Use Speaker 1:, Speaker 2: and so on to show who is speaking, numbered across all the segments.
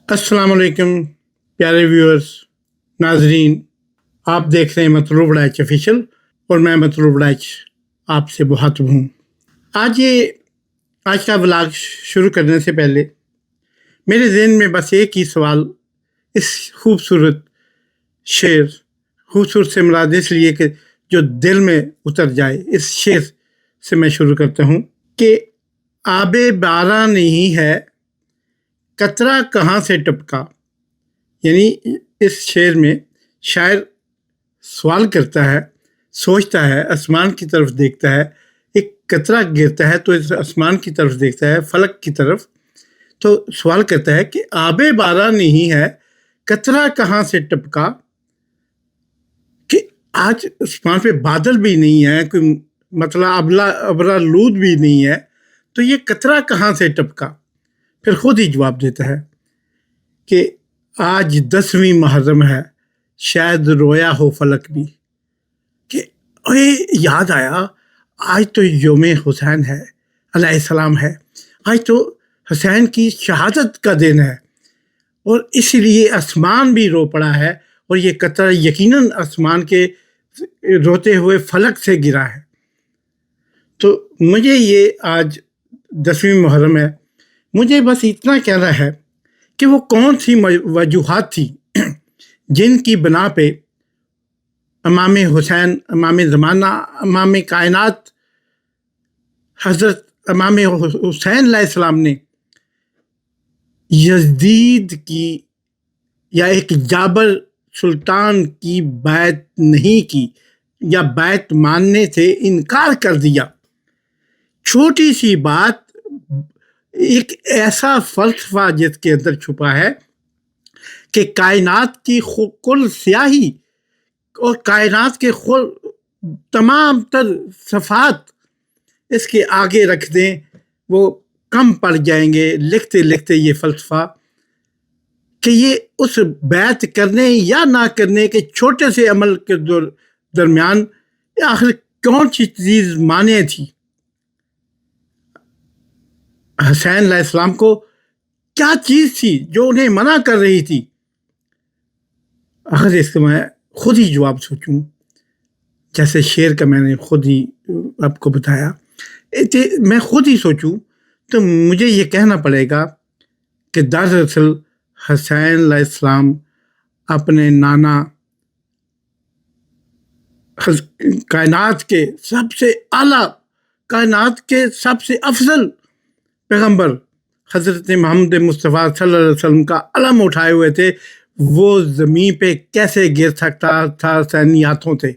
Speaker 1: السلام علیکم پیارے ویورز، ناظرین، آپ دیکھ رہے ہیں مطلوب ڈائچ آفیشیل اور میں مطلوب ڈائچ آپ سے مخاطب ہوں۔ آج کا ولاگ شروع کرنے سے پہلے میرے ذہن میں بس ایک ہی سوال، اس خوبصورت شعر، خوبصورت سے مراد اس لیے کہ جو دل میں اتر جائے، اس شعر سے میں شروع کرتا ہوں کہ آب باراں نہیں ہے قطرہ کہاں سے ٹپکا۔ یعنی اس شعر میں شاعر سوال کرتا ہے، سوچتا ہے، آسمان کی طرف دیکھتا ہے، ایک قطرہ گرتا ہے تو اس آسمان کی طرف دیکھتا ہے، فلک کی طرف، تو سوال کرتا ہے کہ آب باراں نہیں ہے قطرہ کہاں سے ٹپکا، کہ آج آسمان پہ بادل بھی نہیں ہے، کوئی مطلب ابرالود بھی نہیں ہے، تو یہ قطرہ کہاں سے ٹپکا۔ پھر خود ہی جواب دیتا ہے کہ آج 10ویں محرم ہے، شاید رویا ہو فلک بھی، کہ یاد آیا آج تو یوم حسین ہے، علیہ السلام ہے، آج تو حسین کی شہادت کا دن ہے، اور اس لیے آسمان بھی رو پڑا ہے، اور یہ قطرہ یقیناً آسمان کے روتے ہوئے فلک سے گرا ہے۔ تو مجھے یہ آج 10ویں محرم ہے، مجھے بس اتنا کہنا ہے کہ وہ کون سی وجوہات تھی جن کی بنا پہ امام حسین، امام زمانہ، امام کائنات حضرت امام حسین علیہ السلام نے یزید کی یا ایک جابر سلطان کی بیعت نہیں کی، یا بیعت ماننے سے انکار کر دیا۔ چھوٹی سی بات، ایک ایسا فلسفہ جس کے اندر چھپا ہے کہ کائنات کی کل سیاہی اور کائنات کے تمام تر صفات اس کے آگے رکھ دیں، وہ کم پڑ جائیں گے لکھتے لکھتے یہ فلسفہ، کہ یہ اس بیعت کرنے یا نہ کرنے کے چھوٹے سے عمل کے درمیان آخر کون سی چیز مانے تھی۔ حسین علیہ السلام کو کیا چیز تھی جو انہیں منع کر رہی تھی؟ آخر اس کا میں خود ہی جواب سوچوں، جیسے شعر کا میں نے خود ہی آپ کو بتایا، میں خود ہی سوچوں تو مجھے یہ کہنا پڑے گا کہ دراصل حسین علیہ السلام اپنے نانا، کائنات کے سب سے اعلیٰ، کائنات کے سب سے افضل پیغمبر حضرت محمد مصطفیٰ صلی اللہ علیہ وسلم کا علم اٹھائے ہوئے تھے، وہ زمین پہ کیسے گر سکتا تھا حسینی ہاتھوں سے،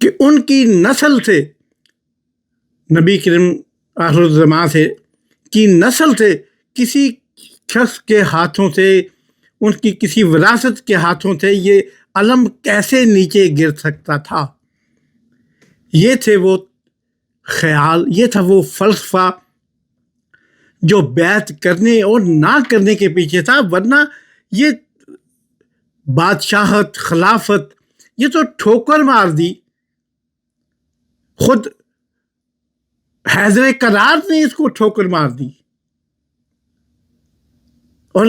Speaker 1: کہ ان کی نسل سے، نبی کریم آخر الزمان سے کی نسل سے کسی شخص کے ہاتھوں سے، ان کی کسی وراثت کے ہاتھوں سے یہ علم کیسے نیچے گر سکتا تھا۔ یہ تھے وہ خیال، یہ تھا وہ فلسفہ جو بیعت کرنے اور نہ کرنے کے پیچھے تھا، ورنہ یہ بادشاہت، خلافت، یہ تو ٹھوکر مار دی۔ خود حیدر کرار نے اس کو ٹھوکر مار دی اور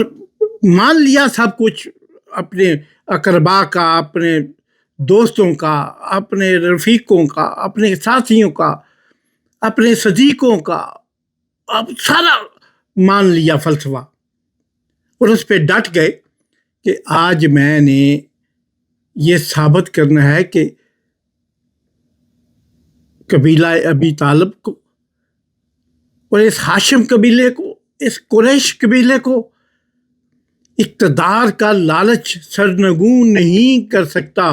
Speaker 1: مان لیا سب کچھ، اپنے اقربا کا، اپنے دوستوں کا، اپنے رفیقوں کا، اپنے ساتھیوں کا، اپنے صدیقوں کا، اب سارا مان لیا فلسفہ، اور اس پہ ڈٹ گئے کہ آج میں نے یہ ثابت کرنا ہے کہ قبیلہ ابی طالب کو اور اس ہاشم قبیلے کو، اس قریش قبیلے کو اقتدار کا لالچ سرنگون نہیں کر سکتا،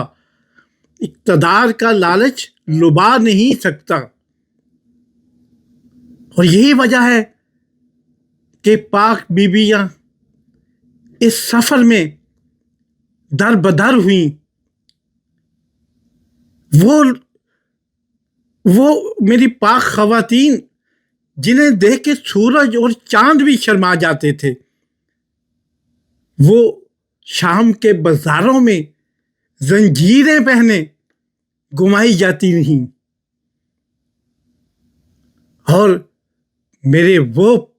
Speaker 1: اقتدار کا لالچ لبا نہیں سکتا۔ اور یہی وجہ ہے کہ پاک بیبیاں اس سفر میں در بدر ہوئیں، وہ میری پاک خواتین جنہیں دیکھ کے سورج اور چاند بھی شرما جاتے تھے، وہ شام کے بازاروں میں زنجیریں پہنے گھمائی جاتی نہیں، اور میرے وہ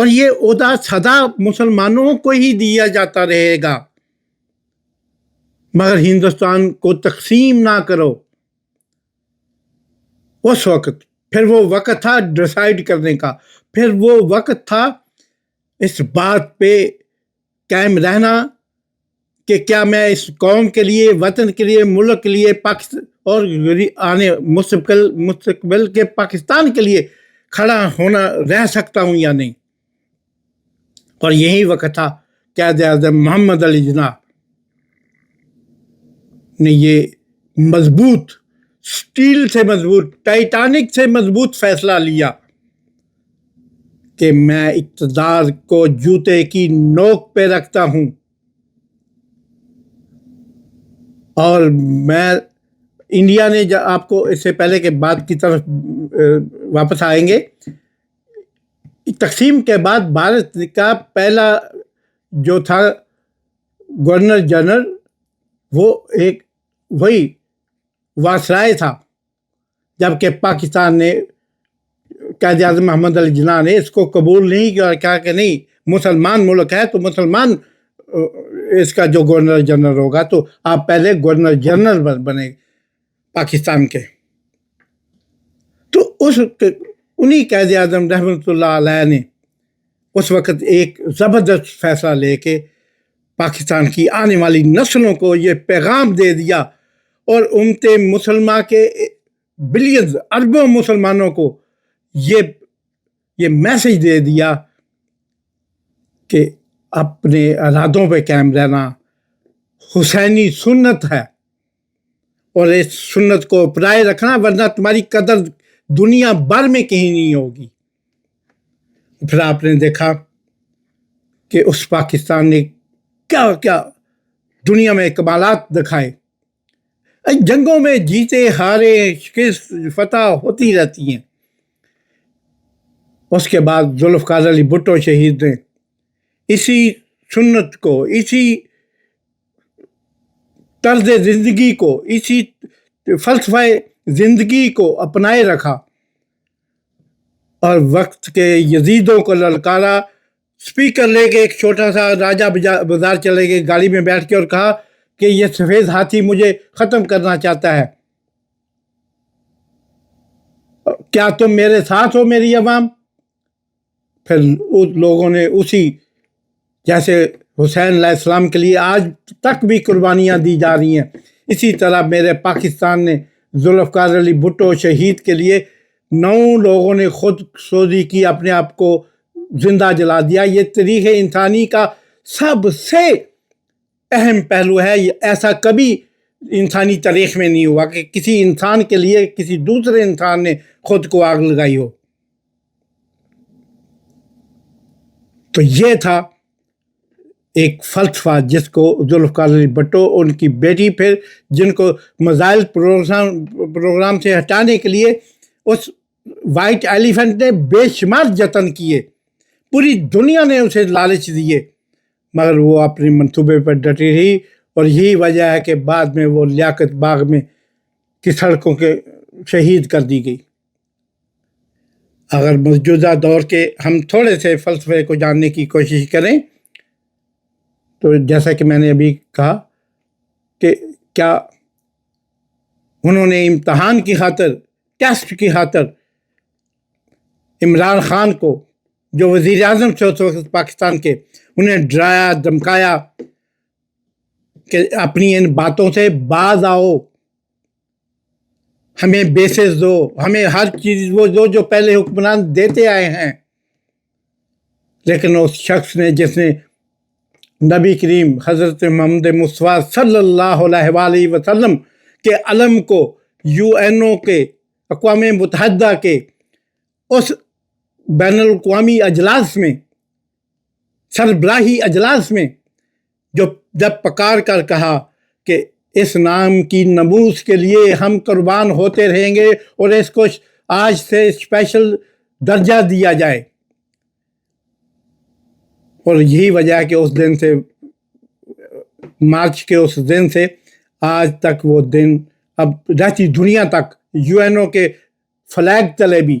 Speaker 1: اور یہ عہدہ سدا مسلمانوں کو ہی دیا جاتا رہے گا، مگر ہندوستان کو تقسیم نہ کرو۔ اس وقت پھر وہ وقت تھا ڈیسائیڈ کرنے کا، پھر وہ وقت تھا اس بات پہ قائم رہنا کہ کیا میں اس قوم کے لیے، وطن کے لیے، ملک کے لیے، پاکستان اور آنے مستقبل کے پاکستان کے لیے کھڑا ہونا رہ سکتا ہوں یا نہیں۔ اور یہی وقت تھا قائد اعظم محمد علی جناح نے یہ مضبوط، سٹیل سے مضبوط، ٹائٹانک سے مضبوط فیصلہ لیا کہ میں اقتدار کو جوتے کی نوک پہ رکھتا ہوں، اور میں انڈیا نے، آپ کو اس سے پہلے کہ بات کی طرف واپس آئیں گے، تقسیم کے بعد بھارت کا پہلا جو تھا گورنر جنرل، وہ ایک وہی وائسرائے تھا، جبکہ پاکستان نے، قائد اعظم محمد علی جناح نے اس کو قبول نہیں کیا، کہا کہ نہیں، مسلمان ملک ہے تو مسلمان اس کا جو گورنر جنرل ہوگا، تو آپ پہلے گورنر جنرل بنے پاکستان کے۔ تو انہی قائد اعظم رحمۃ اللہ علیہ نے اس وقت ایک زبردست فیصلہ لے کے پاکستان کی آنے والی نسلوں کو یہ پیغام دے دیا، اور امت مسلمہ کے بلینز، اربوں مسلمانوں کو یہ میسج دے دیا کہ اپنے ارادوں پہ قائم رہنا حسینی سنت ہے، اور اس سنت کو اپنائے رکھنا، ورنہ تمہاری قدر دنیا بھر میں کہیں نہیں ہوگی۔ پھر آپ نے دیکھا کہ اس پاکستان نے کیا کیا دنیا میں کمالات دکھائے۔ جنگوں میں جیتے ہارے، شکست فتح ہوتی رہتی ہیں۔ اس کے بعد ذوالفقار علی بھٹو شہید نے اسی سنت کو، اسی طرز زندگی کو، اسی فلسفہ زندگی کو اپنائے رکھا، اور وقت کے یزیدوں کو للکارا، سپیکر لے کے ایک چھوٹا سا راجہ بازار چلے گئے گاڑی میں بیٹھ کے، اور کہا کہ یہ سفید ہاتھی مجھے ختم کرنا چاہتا ہے، کیا تم میرے ساتھ ہو میری عوام؟ پھر اس لوگوں نے اسی، جیسے حسین علیہ السلام کے لیے آج تک بھی قربانیاں دی جا رہی ہیں، اسی طرح میرے پاکستان نے ذوالفقار علی بھٹو شہید کے لیے 9 لوگوں نے خود سوزی کی، اپنے آپ کو زندہ جلا دیا۔ یہ تاریخ انسانی کا سب سے اہم پہلو ہے، ایسا کبھی انسانی تاریخ میں نہیں ہوا کہ کسی انسان کے لیے کسی دوسرے انسان نے خود کو آگ لگائی ہو۔ تو یہ تھا ایک فلسفہ جس کو ذوالفقار علی بھٹو، ان کی بیٹی، پھر جن کو میزائل پروگرام سے ہٹانے کے لیے اس وائٹ ایلیفنٹ نے بے شمار جتن کیے، پوری دنیا نے اسے لالچ دیے، مگر وہ اپنے منصوبے پر ڈٹی رہی، اور یہی وجہ ہے کہ بعد میں وہ لیاقت باغ میں کی سڑکوں کے شہید کر دی گئی۔ اگر موجودہ دور کے ہم تھوڑے سے فلسفے کو جاننے کی کوشش کریں تو جیسا کہ میں نے ابھی کہا کہ کیا انہوں نے امتحان کی خاطر، ٹیسٹ کی خاطر عمران خان کو، جو وزیر اعظم تھے اس وقت پاکستان کے، انہیں ڈرایا، دھمکایا کہ اپنی ان باتوں سے باز آؤ، ہمیں بیسز دو، ہمیں ہر چیز وہ دو جو پہلے حکمران دیتے آئے ہیں؟ لیکن اس شخص نے، جس نے نبی کریم حضرت محمد مصطفیٰ صلی اللہ علیہ وآلہ وسلم کے علم کو UN کے، اقوام متحدہ کے اس بین الاقوامی اجلاس میں، سربراہی اجلاس میں، جب پکار کر کہا کہ اس نام کی نموز کے لیے ہم قربان ہوتے رہیں گے، اور اس کو آج سے اسپیشل درجہ دیا جائے، اور یہی وجہ ہے کہ اس دن سے، مارچ کے اس دن سے آج تک وہ دن اب رہتی دنیا تک UN کے فلیگ تلے بھی